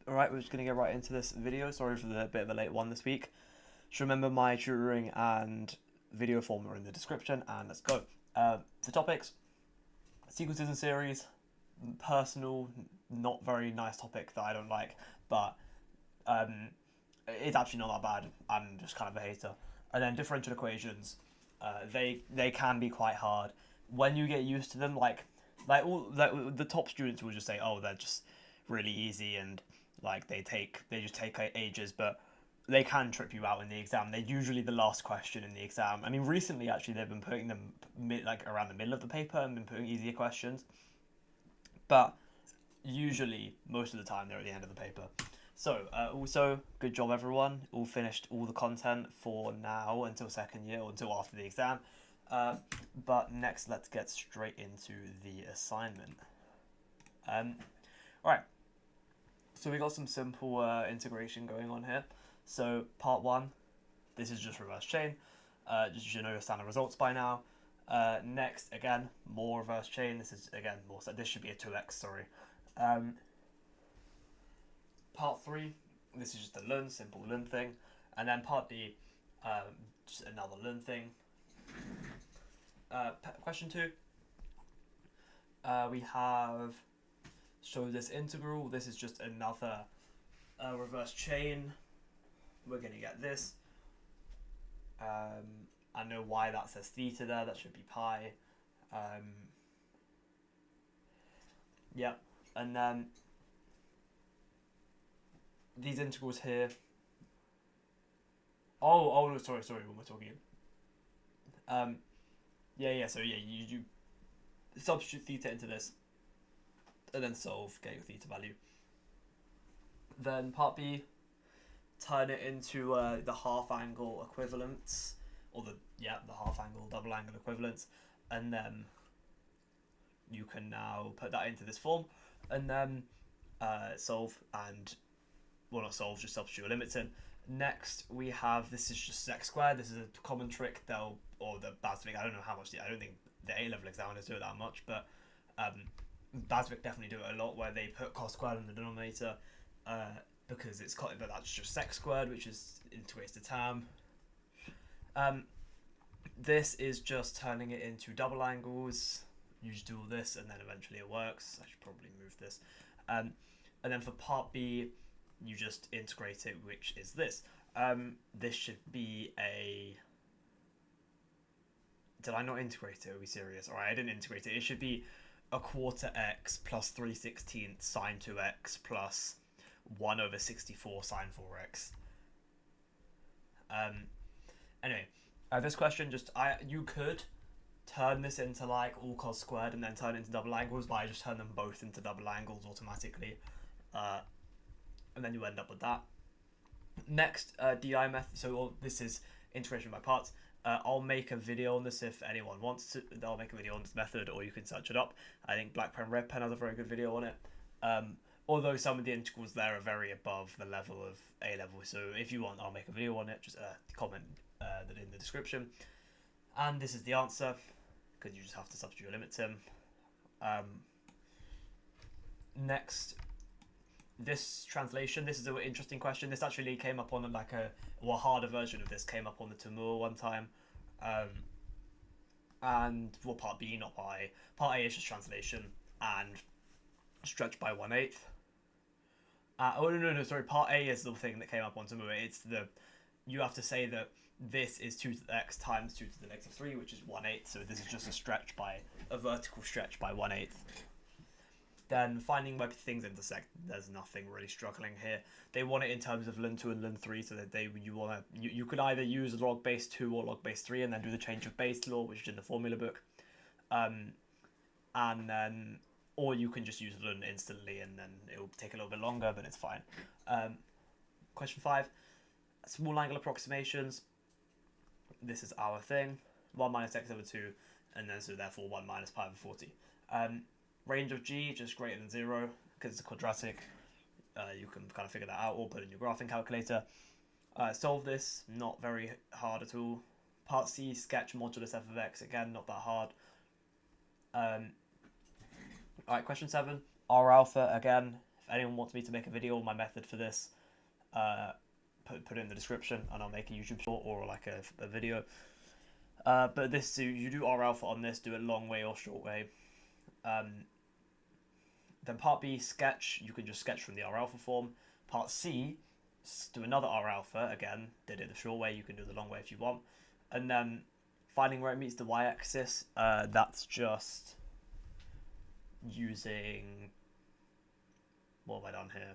Alright, we're just going to get right into this video. Sorry for the bit of a late one this week. Just remember my tutoring and video form are in the description, and let's go. The topics, sequences and series, personal, not very nice topic that I don't like, but it's actually not that bad. I'm just kind of a hater. And then differential equations, they can be quite hard. When you get used to them, the top students will just say, oh, they're just really easy and like they just take ages, but they can trip you out in the exam. They're usually the last question in the exam. I mean, recently actually they've been putting them around the middle of the paper and been putting easier questions, but usually most of the time they're at the end of the paper. So also good job everyone. All finished all the content for now until second year or until after the exam. But next let's get straight into the assignment. Alright, so we got some simple integration going on here. So part one, this is just reverse chain. Just you should know your standard results by now. Next, again, more reverse chain. This is again more. So this should be a 2x. Sorry. Part three, this is just a learn, simple learn thing, and then part D, just another learn thing. Question two. We have show this integral. This is just another reverse chain. We're gonna get this. I know why that says theta there. That should be pi. Yeah, and then these integrals here. Oh no, sorry. What we're talking. So you substitute theta into this, and then solve, get your theta value. Then part B, turn it into the half angle equivalents, or the half angle double angle equivalents, and then you can now put that into this form, and then solve and not solve, just substitute limits in. Next we have, this is just x squared. This is a common trick or the BHASVIC. I don't know how much. I don't think the A-level examiners do it that much, but BHASVIC definitely do it a lot, where they put cos squared in the denominator because it's but that's just sec squared, which is integrates to tam. This is just turning it into double angles. You just do all this, and then eventually it works. I should probably move this. And then for part B, you just integrate it, which is this. This should be a... Did I not integrate it? Are we serious? Alright, I didn't integrate it. It should be a quarter x plus 3/16 sine 2x plus 1 over 64 sine 4x. Anyway, this question you could turn this into like all cos squared and then turn it into double angles, but I just turn them both into double angles automatically. And then you end up with that. Next, DI method. So this is integration by parts. I'll make a video on this if anyone wants to. I'll make a video on this method, or you can search it up. I think Black Pen Red Pen has a very good video on it. Although some of the integrals there are very above the level of A level, so if you want, I'll make a video on it. Just comment that in the description. And this is the answer, because you just have to substitute your limits in. Next, this translation. This is an interesting question. This actually came up on a harder version of this came up on the Tamur one time. And part B, not part A. Part A is just translation and stretch by 1/8. Sorry. Part A is the thing that came up on Tamur. It's you have to say that this is 2 to the x times 2 to the negative 3, which is 1/8. So this is just a vertical stretch by 1/8. Then finding where things intersect, there's nothing really struggling here. They want it in terms of ln 2 and ln 3, so that you could either use log base 2 or log base 3 and then do the change of base law, which is in the formula book. Or you can just use ln instantly and then it'll take a little bit longer, but it's fine. Question 5, small angle approximations. This is our thing. 1 minus x over 2, and then so therefore 1 minus pi over 40. Range of g just greater than 0 because it's a quadratic. You can kind of figure that out or put in your graphing calculator. Solve this, not very hard at all. Part C, sketch modulus f of x, again not that hard. Alright, question 7, R alpha, again anyone wants me to make a video on my method for this, put it in the description, and I'll make a YouTube short or like a video. But this, so you do R alpha on this, do it long way or short way. Then part B, sketch, you can just sketch from the R alpha form. Part C, do another R alpha, again, did it the short way, you can do the long way if you want. And then finding where it meets the y-axis, that's just using, what have I done here?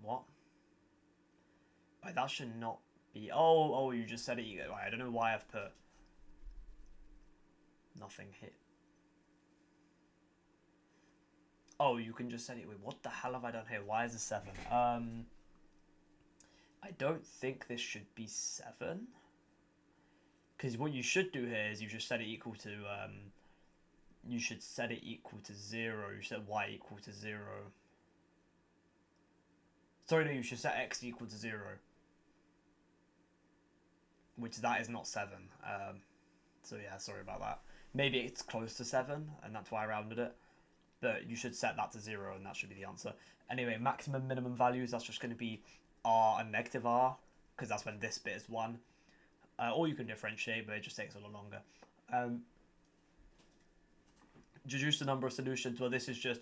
What? Right, that should not be, oh, you just said it, right, I don't know why I've put nothing hit. Oh, you can just set it. Wait, what the hell have I done here? Why is it 7? I don't think this should be 7. Because what you should do here is you just set it equal to, you should set it equal to 0. You set y equal to 0. Sorry, no, you should set x equal to 0. Which that is not 7. So yeah, sorry about that. Maybe it's close to 7, and that's why I rounded it. But you should set that to 0, and that should be the answer. Anyway, maximum, minimum values, that's just going to be r and negative r, because that's when this bit is 1. Or you can differentiate, but it just takes a little longer. Deduce the number of solutions. Well, this is just,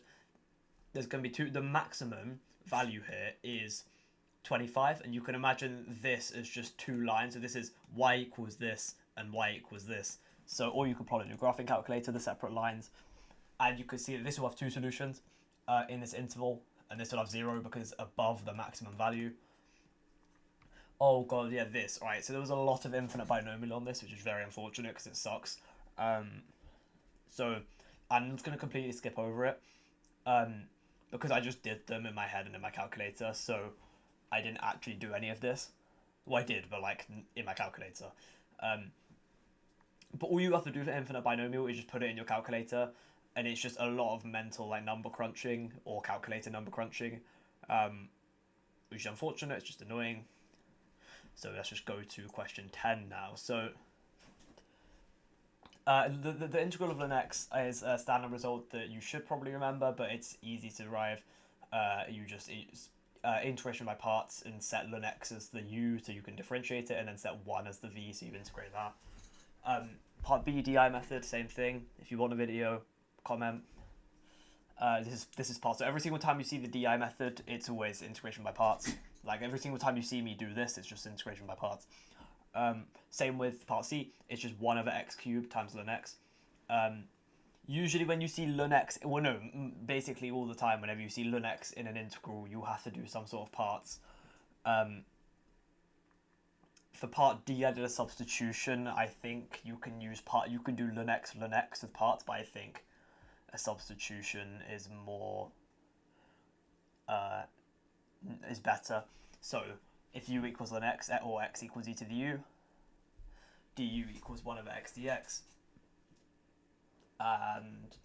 there's going to be 2. The maximum value here is 25, and you can imagine this as just 2 lines. So this is y equals this, and y equals this. So, or you can plot it in your graphing calculator, the separate lines. And you can see that this will have 2 solutions in this interval, and this will have 0 because it's above the maximum value. Oh god, yeah, this. Alright, so there was a lot of infinite binomial on this, which is very unfortunate because it sucks. So I'm just going to completely skip over it because I just did them in my head and in my calculator, so I didn't actually do any of this. Well, I did, but like in my calculator. But all you have to do for infinite binomial is just put it in your calculator, and it's just a lot of mental like number crunching or calculator number crunching, which is unfortunate. It's just annoying. So let's just go to question 10 now. So the integral of ln x is a standard result that you should probably remember, but it's easy to derive. You just use integration by parts and set ln x as the u, so you can differentiate it, and then set 1 as the v, so you integrate that. Part B, DI method, same thing. If you want a video, comment. This is part. So every single time you see the DI method, it's always integration by parts. Like every single time you see me do this, it's just integration by parts. Same with part C. It's just 1 over x cubed times ln x. Usually when you see ln x, well no, basically all the time whenever you see ln x in an integral, you have to do some sort of parts. For part D, I did a substitution. I think you can use you can do ln x with parts, but I think a substitution is more, is better. So if u equals ln x, or x equals e to the u, du equals 1 over x dx. And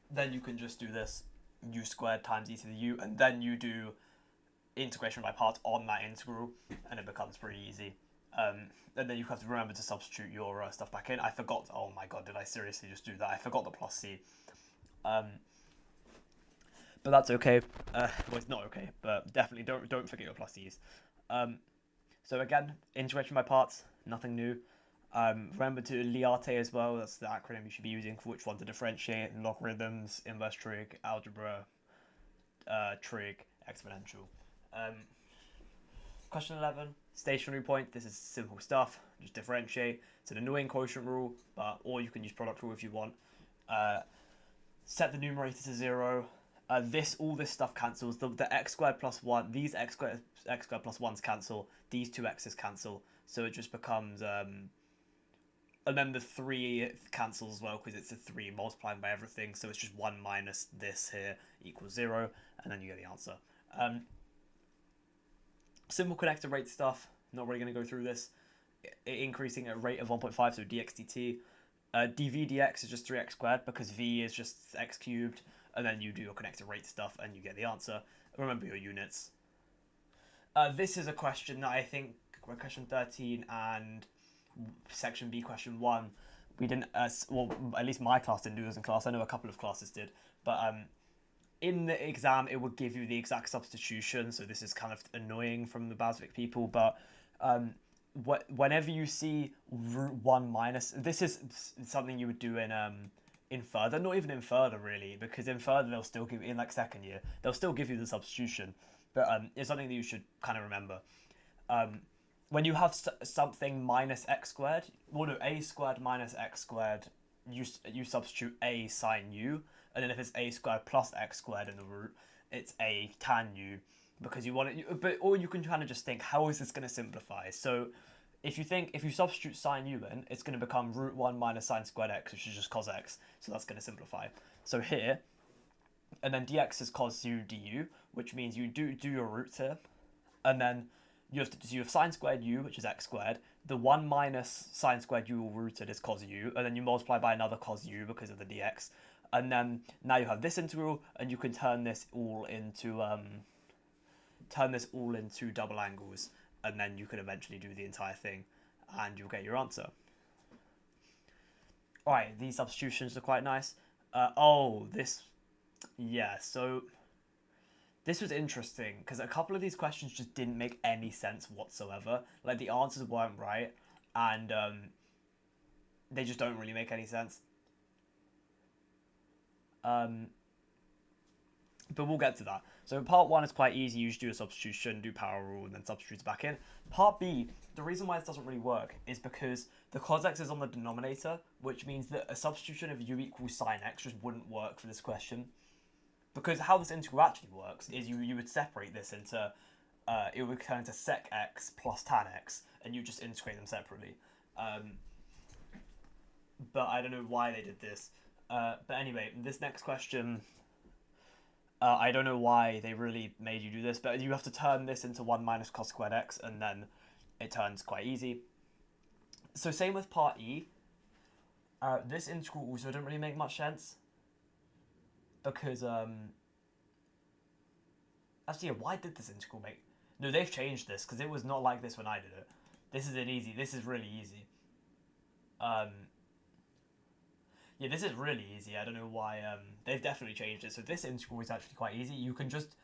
then you can just do this, u squared times e to the u, and then you do integration by parts on that integral, and it becomes pretty easy. And then you have to remember to substitute your stuff back in. I forgot, oh my god, did I seriously just do that? I forgot the plus c. But that's okay. Well, it's not okay, but definitely don't forget your plus c's. So again, integration by parts, nothing new. Remember to LIATE as well, that's the acronym you should be using for which one to differentiate: logarithms, inverse trig, algebra, trig, exponential. Question 11, stationary point. This is simple stuff, just differentiate. It's an annoying quotient rule, or you can use product rule if you want. Set the numerator to 0. All this stuff cancels. The x squared plus 1, these x squared plus 1s cancel, these two x's cancel, so it just becomes, and then the 3 cancels as well because it's a 3 multiplying by everything, so it's just 1 minus this here equals 0, and then you get the answer. Simple connector rate stuff, not really going to go through this. Increasing at a rate of 1.5, so dx dt. dv dx is just 3x squared because v is just x cubed, and then you do your connector rate stuff and you get the answer. Remember your units. This is a question that I think question 13 and section B question 1 we didn't, well, at least my class didn't do this in class. I know a couple of classes did, but in the exam it would give you the exact substitution. So this is kind of annoying from the BHASVIC people, but whenever you see root 1 minus, this is something you would do in further, not even in further really, because in further they'll still give, in like second year, they'll still give you the substitution, but it's something that you should kind of remember. When you have something minus x squared, well no, a squared minus x squared, you substitute a sine u, and then if it's a squared plus x squared in the root, it's a tan u, because you want it, but or you can kind of just think, how is this going to simplify? So if you substitute sine u in, it's going to become root 1 minus sine squared x, which is just cos x, so that's going to simplify. So here, and then dx is cos u du, which means you do your roots here, and then you have sine squared u, which is x squared. The 1 minus sine squared u rooted is cos u, and then you multiply by another cos u because of the dx. And then now you have this integral, and you can turn this all into double angles, and then you can eventually do the entire thing, and you'll get your answer. All right, these substitutions are quite nice. So this was interesting because a couple of these questions just didn't make any sense whatsoever. Like the answers weren't right, and they just don't really make any sense. But we'll get to that. So part 1 is quite easy. You just do a substitution, do power rule, and then substitute back in. Part B, the reason why this doesn't really work is because the cos x is on the denominator, which means that a substitution of u equals sine x just wouldn't work for this question. Because how this integral actually works is you would separate this into, it would turn into sec x plus tan x, and you just integrate them separately. But I don't know why they did this. But anyway, this next question, I don't know why they really made you do this, but you have to turn this into 1 minus cos squared x, and then it turns quite easy. So same with part E. This integral also didn't really make much sense. Because, actually, yeah, why did this integral make... No, they've changed this, because it was not like this when I did it. This is this is really easy. Yeah, this is really easy. I don't know why, they've definitely changed it. So this integral is actually quite easy. You can just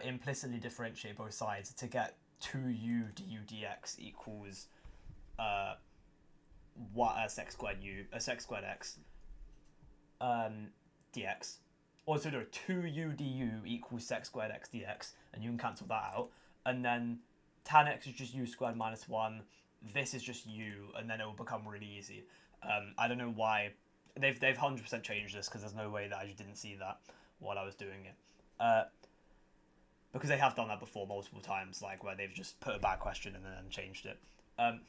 implicitly differentiate both sides to get 2u du dx equals sec squared x dx. Also, no, 2u du equals sec squared x dx, and you can cancel that out. And then tan x is just u squared minus 1. This is just u, and then it will become really easy. I don't know why. They've 100% changed this, because there's no way that I didn't see that while I was doing it. Because they have done that before multiple times, like where they've just put a bad question and then changed it. And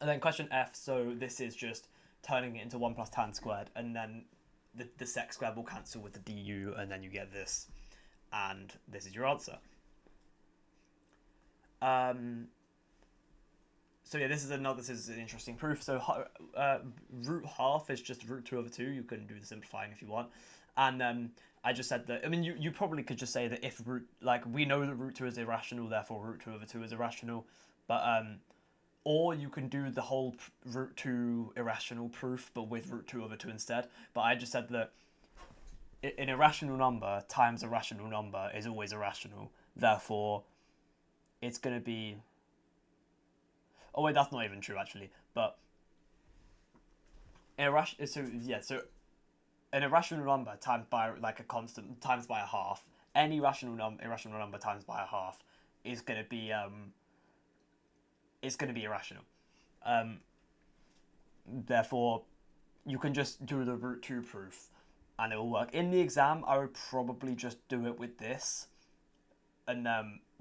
then question F, so this is just turning it into 1 plus tan squared, and then the sec squared will cancel with the du, and then you get this, and this is your answer. So yeah, this is an interesting proof. So root half is just root 2 over 2. You can do the simplifying if you want. And I just said that, I mean, you probably could just say that if we know that root 2 is irrational, therefore root 2 over 2 is irrational. But, or you can do the whole root 2 irrational proof, but with root 2 over 2 instead. But I just said that an irrational number times a rational number is always irrational. Therefore, it's going to be... Oh wait, that's not even true actually. But an irrational number times by like a constant times by a half. Any irrational number times by a half is going to be irrational. Therefore, you can just do the root 2 proof, and it will work. In the exam, I would probably just do it with this, and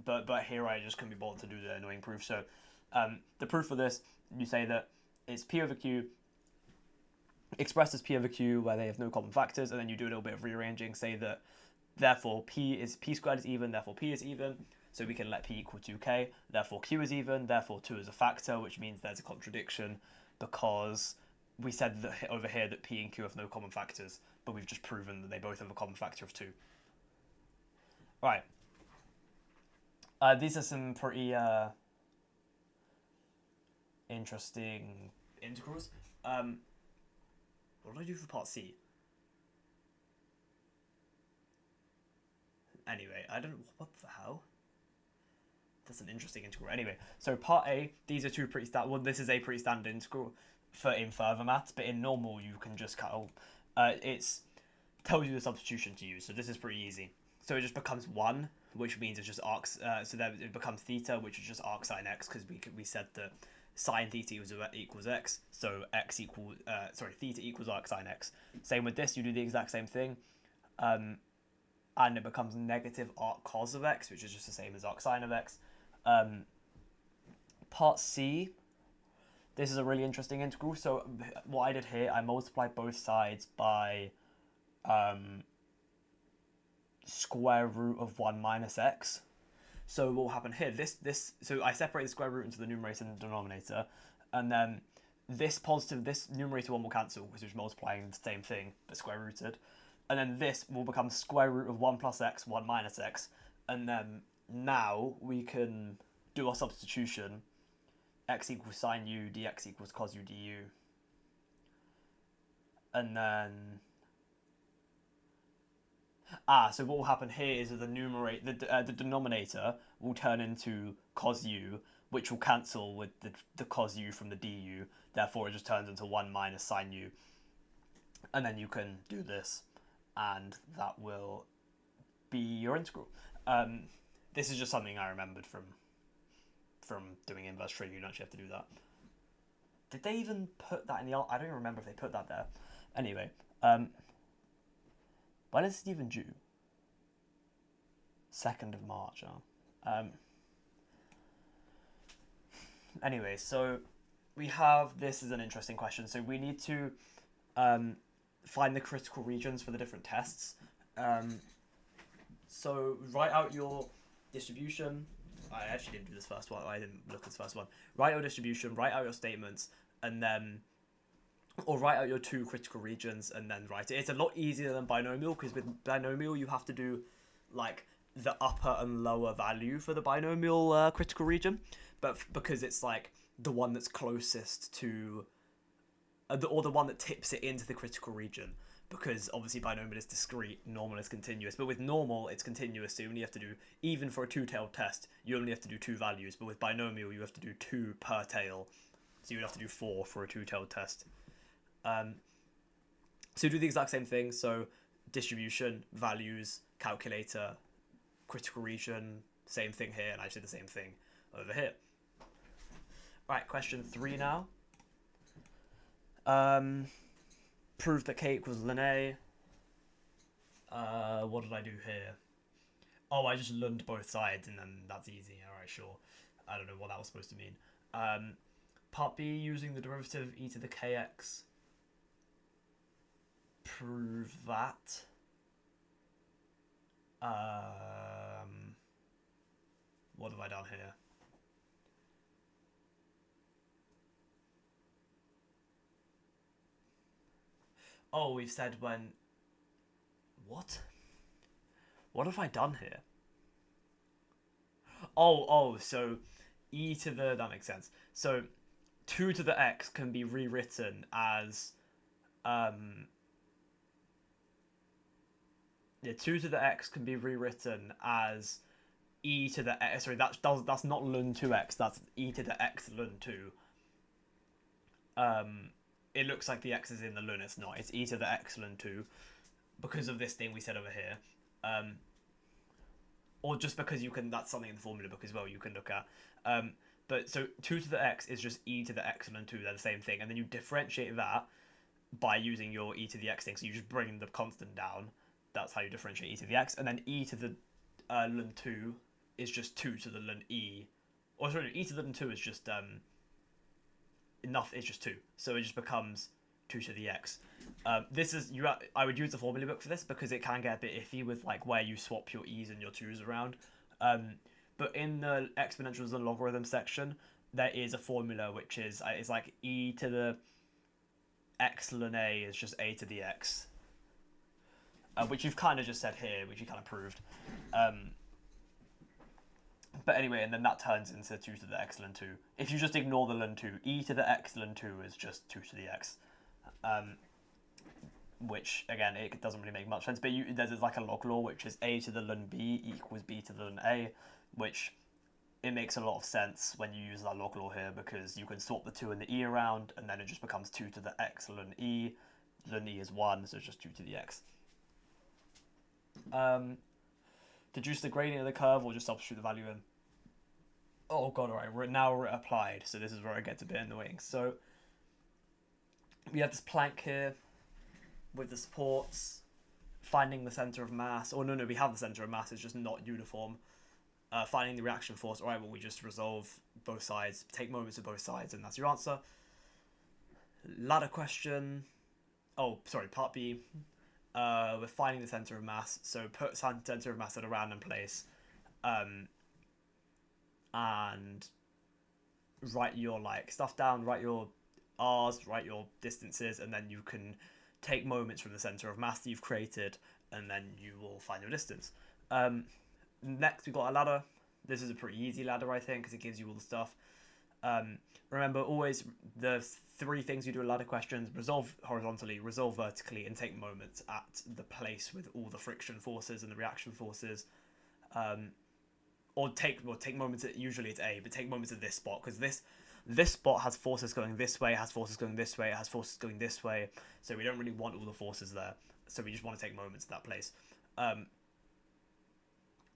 but here I just couldn't be bothered to do the annoying proof. So. The proof for this, you say that it's P over Q expressed as P over Q where they have no common factors, and then you do a little bit of rearranging, say that therefore P squared is even, therefore P is even, so we can let P equal 2K, therefore Q is even, therefore 2 is a factor, which means there's a contradiction because we said that over here that P and Q have no common factors, but we've just proven that they both have a common factor of 2. Right. These are some pretty... interesting integrals. What did I do for part C? Anyway, I don't... What the hell? That's an interesting integral. Anyway, so part A, these are two pretty standard... Well, this is a pretty standard integral in further maths, but in normal, you can just cut... It's tells you the substitution to use, so this is pretty easy. So it just becomes 1, which means it's just arc... so then it becomes theta, which is just arc sine x, because we said that sine theta equals x, so x equals... theta equals arc sine x. Same with this, you do the exact same thing. And it becomes negative arc cos of x, which is just the same as arc sine of x. Part C, this is a really interesting integral. So what I did here, I multiplied both sides by square root of 1 minus x. So what will happen here, so I separate the square root into the numerator and the denominator, and then this numerator 1 will cancel because it's multiplying the same thing, but square rooted. And then this will become square root of 1 plus x, 1 minus x. And then now we can do our substitution. X equals sine u, dx equals cos u, du. And then... so what will happen here is that the denominator will turn into cos u, which will cancel with the cos u from the du. Therefore, it just turns into 1 minus sine u. And then you can do this, and that will be your integral. This is just something I remembered from doing inverse trig. You don't actually have to do that. Did they even put that in the... I don't even remember if they put that there. Anyway, when is it even due? 2nd of March, huh? Anyway, so we have... This is an interesting question. So we need to find the critical regions for the different tests. So write out your distribution. I actually didn't do this first one. I didn't look at this first one. Write your distribution, write out your statements, and then... Or write out your 2 critical regions and then write it. It's a lot easier than binomial, because with binomial you have to do like the upper and lower value for the binomial critical region. But because it's like the one that's closest to... or the one that tips it into the critical region. Because obviously binomial is discrete, normal is continuous. But with normal, it's continuous, so you only have to do, even for a 2-tailed test, you only have to do 2 values. But with binomial, you have to do 2 per tail. So you'd have to do 4 for a 2-tailed test. So do the exact same thing. So distribution, values, calculator, critical region, same thing here, and I did the same thing over here. Right, question 3 now. Prove that k equals ln A. What did I do here? Oh, I just learned both sides, and then that's easy. Alright, sure. I don't know what that was supposed to mean. Part B, using the derivative of e to the kx. Prove that. What have I done here? Oh, we've said when... What? What have I done here? Oh, so e to the... That makes sense. So 2 to the x can be rewritten as... Yeah, 2 to the x can be rewritten as e to the x... Sorry, that's not ln 2x. That's e to the x ln 2. It looks like the x is in the ln, it's not. It's e to the x ln 2 because of this thing we said over here. Or just because you can, that's something in the formula book as well you can look at. But so 2 to the x is just e to the x ln 2, they're the same thing. And then you differentiate that by using your e to the x thing. So you just bring the constant down. That's how you differentiate e to the x. And then e to the ln 2 is just 2 to the ln e. Or sorry, e to the ln 2 is just... enough is just 2, so it just becomes 2 to the x. This is I would use the formula book for this because it can get a bit iffy with like where you swap your e's and your 2's around. But in the exponentials and logarithm section, there is a formula which is it's like e to the x ln a is just a to the x, which you've kind of just said here, which you kind of proved. But anyway, and then that turns into 2 to the x ln 2. If you just ignore the ln 2, e to the x ln 2 is just 2 to the x. which again it doesn't really make much sense. But there's like a log law which is a to the ln b equals b to the ln a, which it makes a lot of sense when you use that log law here, because you can swap the 2 and the e around, and then it just becomes 2 to the x ln e. Ln e is 1, so it's just 2 to the x. Deduce the gradient of the curve, or just substitute the value in. Oh god, alright, now we're applied, so this is where it gets a bit annoying. So we have this plank here with the supports, finding the center of mass, or no, we have the center of mass, it's just not uniform. Finding the reaction force, alright, well we just resolve both sides, take moments of both sides, and that's your answer. Ladder question, part B. We're finding the center of mass, so put center of mass at a random place, and write your stuff down, write your R's, write your distances, and then you can take moments from the center of mass that you've created, and then you will find your distance. Next, we've got a ladder. This is a pretty easy ladder, I think, because it gives you all the stuff. Remember, always the 3 things you do in ladder questions: resolve horizontally, resolve vertically, and take moments at the place with all the friction forces and the reaction forces. Or take moments at, usually it's A, but take moments at this spot, because this spot has forces going this way, has forces going this way, it has forces going this way, so we don't really want all the forces there, so we just want to take moments at that place.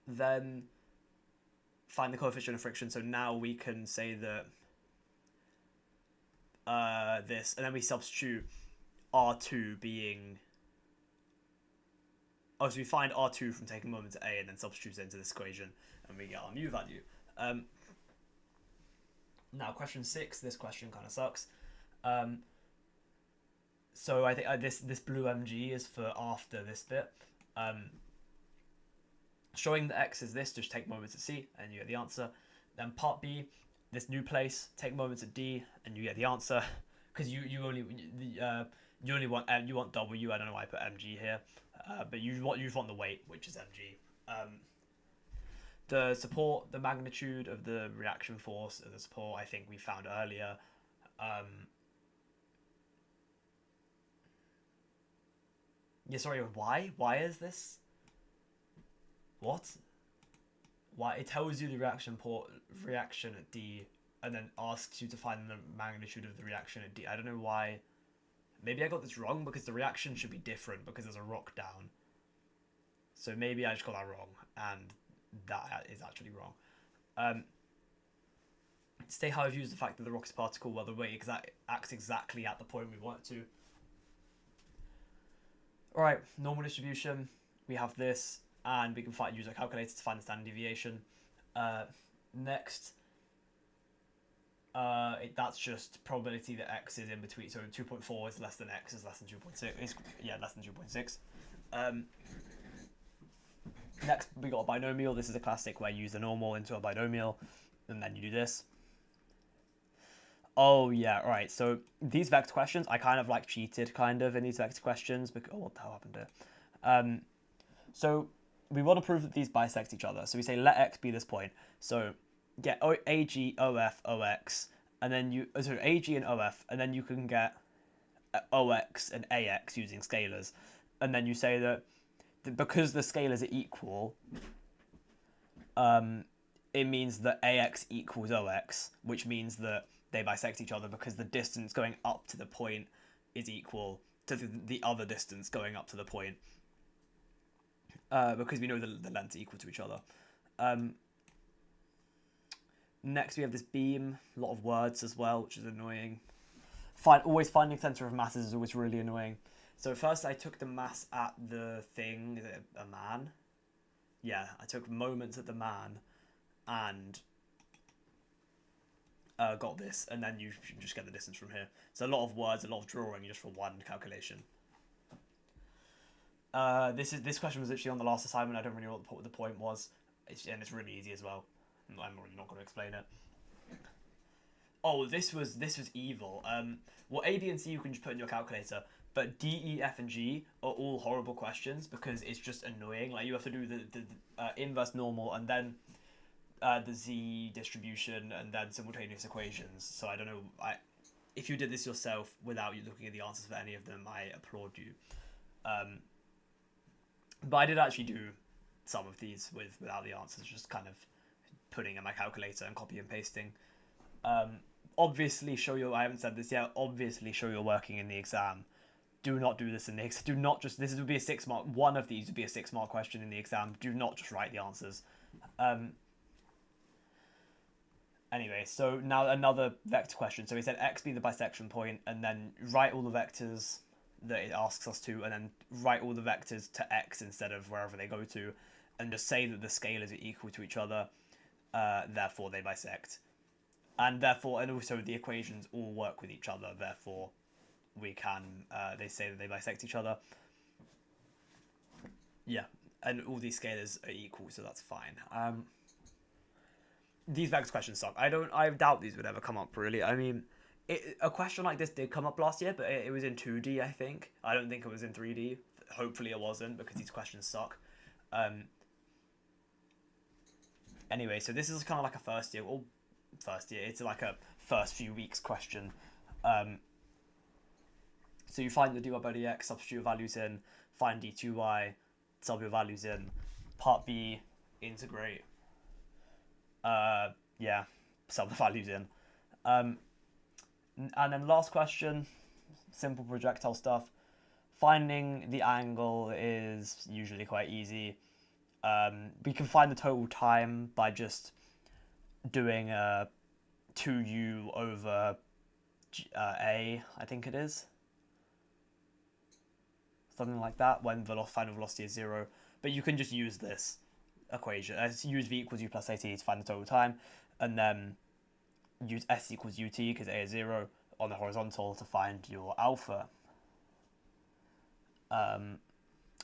Then find the coefficient of friction, so now we can say that this, and then we substitute R2 being... Oh, so we find R2 from taking moments at A and then substitute it into this equation, and we get our mu value. Now, question 6, this question kind of sucks. So I think this blue MG is for after this bit. Showing the x is this, just take moments at C, and you get the answer. Then part B, this new place, take moments at D, and you get the answer. Because you only want you want W. I don't know why I put MG here, but you want the weight, which is MG. The support, the magnitude of the reaction force of the support, I think we found earlier. Yeah, sorry, why? Why is this? What? Why? It tells you the reaction at D, and then asks you to find the magnitude of the reaction at D. I don't know why. Maybe I got this wrong, because the reaction should be different because there's a rock down. So maybe I just got that wrong, and that is actually wrong. State how I've used the fact that the rock is a particle while the weight acts exactly at the point we want it to. Alright, normal distribution. We have this, and we can use our calculator to find the standard deviation. Next, that's just probability that x is in between. So 2.4 is less than x is less than 2.6. Yeah, less than 2.6. Next, we got a binomial. This is a classic where you use the normal into a binomial, and then you do this. Oh yeah, right. So these vector questions, I kind of cheated in these vector questions because what the hell happened here? So we want to prove that these bisect each other. So we say let x be this point. So get AG, OF, OX, and then AG and OF, and then you can get OX and AX using scalars, and then you say that because the scalars are equal, it means that AX equals OX, which means that they bisect each other because the distance going up to the point is equal to the other distance going up to the point, because we know the lengths are equal to each other. Next, we have this beam, a lot of words as well, which is annoying. Always finding center of masses is always really annoying. So first I took the mass at the thing, is it a man? Yeah, I took moments at the man and got this, and then you just get the distance from here. So a lot of words, a lot of drawing just for one calculation. This question was literally on the last assignment. I don't really know what the point was, and it's really easy as well. I'm really not going to explain it. Oh, this was evil. Well, A, B, and C you can just put in your calculator, but D, E, F, and G are all horrible questions because it's just annoying. You have to do the inverse normal and then the Z distribution and then simultaneous equations. So I don't know. If you did this yourself without you looking at the answers for any of them, I applaud you. But I did actually do some of these without the answers, just kind of putting in my calculator and copy and pasting. Obviously show your, I haven't said this yet, obviously show you're working in the exam. Do not do this in the exam. Do not just, this would be a 6 mark, one of these would be a 6 mark question in the exam. Do not just write the answers. Anyway, so now another vector question. So we said x be the bisection point, and then write all the vectors that it asks us to, and then write all the vectors to x instead of wherever they go to, and just say that the scalars are equal to each other, therefore they bisect. And therefore, and also the equations all work with each other, therefore we can, they say that they bisect each other. Yeah, and all these scalars are equal, so that's fine. These vector questions suck. I doubt these would ever come up, really. I mean, a question like this did come up last year, but it was in 2D, I think. I don't think it was in 3D. Hopefully it wasn't, because these questions suck. Anyway, so this is kind of like a first year, it's like a first few weeks question. So you find the dy by dx, substitute your values in, find d2y, sub your values in. Part B, integrate. Yeah, sub the values in. And then last question, simple projectile stuff. Finding the angle is usually quite easy. We can find the total time by just doing 2u over a, I think it is. Something like that, when the final velocity is 0. But you can just use this equation. Use v equals u plus at to find the total time, and then use s equals ut, because a is 0, on the horizontal to find your alpha. And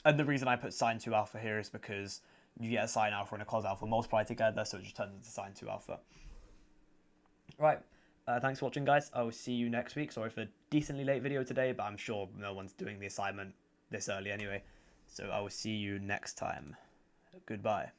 the reason I put sine 2 alpha here is because you get a sine alpha and a cos alpha multiplied together, so it just turns into sine 2 alpha. Right, thanks for watching, guys. I will see you next week. Sorry for the decently late video today, but I'm sure no one's doing the assignment this early anyway. So I will see you next time. Goodbye.